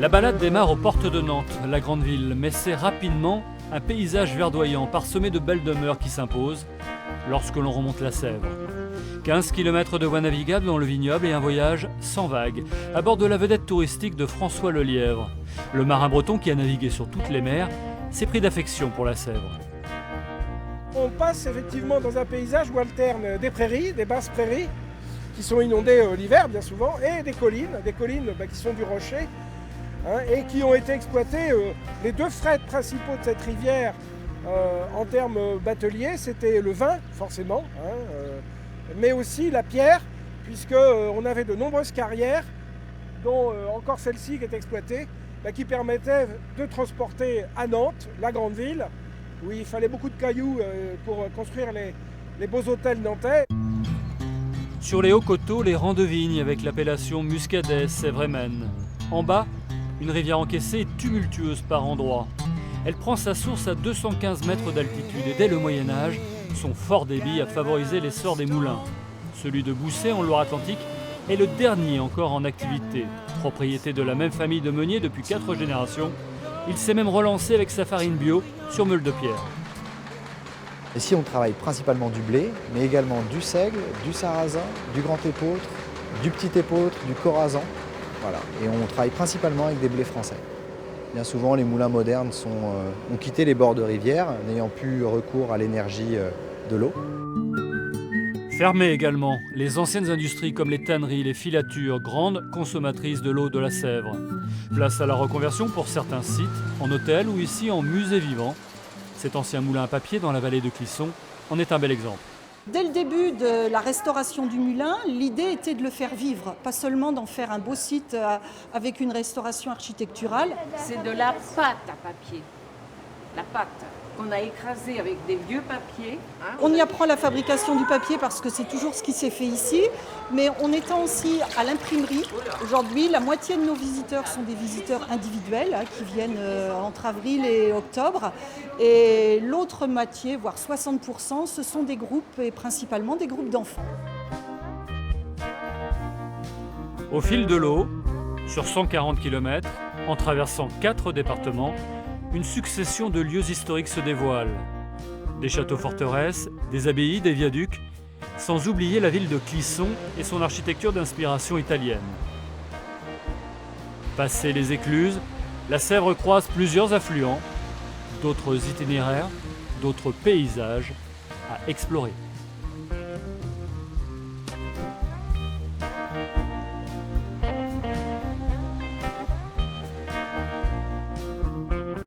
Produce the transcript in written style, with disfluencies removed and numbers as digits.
La balade démarre aux portes de Nantes, la grande ville, mais c'est rapidement un paysage verdoyant parsemé de belles demeures qui s'imposent lorsque l'on remonte la Sèvre. 15 km de voies navigables dans le vignoble et un voyage sans vagues, à bord de la vedette touristique de François Lelièvre. Le marin breton qui a navigué sur toutes les mers s'est pris d'affection pour la Sèvre. On passe effectivement dans un paysage où alternent des prairies, des basses prairies, qui sont inondées l'hiver bien souvent, et des collines qui sont du rocher, et qui ont été exploitées. Les deux frettes principaux de cette rivière en termes bateliers, c'était le vin, forcément, mais aussi la pierre, puisqu'on avait de nombreuses carrières, dont encore celle-ci qui est exploitée, qui permettait de transporter à Nantes, la grande ville, où il fallait beaucoup de cailloux pour construire les beaux hôtels nantais. Sur les hauts coteaux, les rangs de vignes avec l'appellation Muscadet, Sèvres-et-Maine. En bas, une rivière encaissée et tumultueuse par endroits. Elle prend sa source à 215 mètres d'altitude et dès le Moyen-Âge, son fort débit a favorisé l'essor des moulins. Celui de Bousset en Loire-Atlantique est le dernier encore en activité. Propriété de la même famille de meuniers depuis 4 générations, il s'est même relancé avec sa farine bio sur meule de pierre. Ici, on travaille principalement du blé, mais également du seigle, du sarrasin, du grand épeautre, du petit épeautre, du corazan. Voilà. Et on travaille principalement avec des blés français. Bien souvent, les moulins modernes ont quitté les bords de rivière, n'ayant plus recours à l'énergie de l'eau. Fermées également, les anciennes industries comme les tanneries, les filatures, grandes consommatrices de l'eau de la Sèvre. Place à la reconversion pour certains sites, en hôtel ou ici en musée vivant. Cet ancien moulin à papier dans la vallée de Clisson en est un bel exemple. Dès le début de la restauration du moulin, l'idée était de le faire vivre, pas seulement d'en faire un beau site avec une restauration architecturale. C'est de la pâte à papier, la pâte qu'on a écrasée avec des vieux papiers. On y apprend la fabrication du papier parce que c'est toujours ce qui s'est fait ici, mais on étend aussi à l'imprimerie. Aujourd'hui, la moitié de nos visiteurs sont des visiteurs individuels qui viennent entre avril et octobre. Et l'autre moitié, voire 60%, ce sont des groupes et principalement des groupes d'enfants. Au fil de l'eau, sur 140 km, en traversant 4 départements, une succession de lieux historiques se dévoile. Des châteaux-forteresses, des abbayes, des viaducs, sans oublier la ville de Clisson et son architecture d'inspiration italienne. Passé les écluses, la Sèvre croise plusieurs affluents, d'autres itinéraires, d'autres paysages à explorer.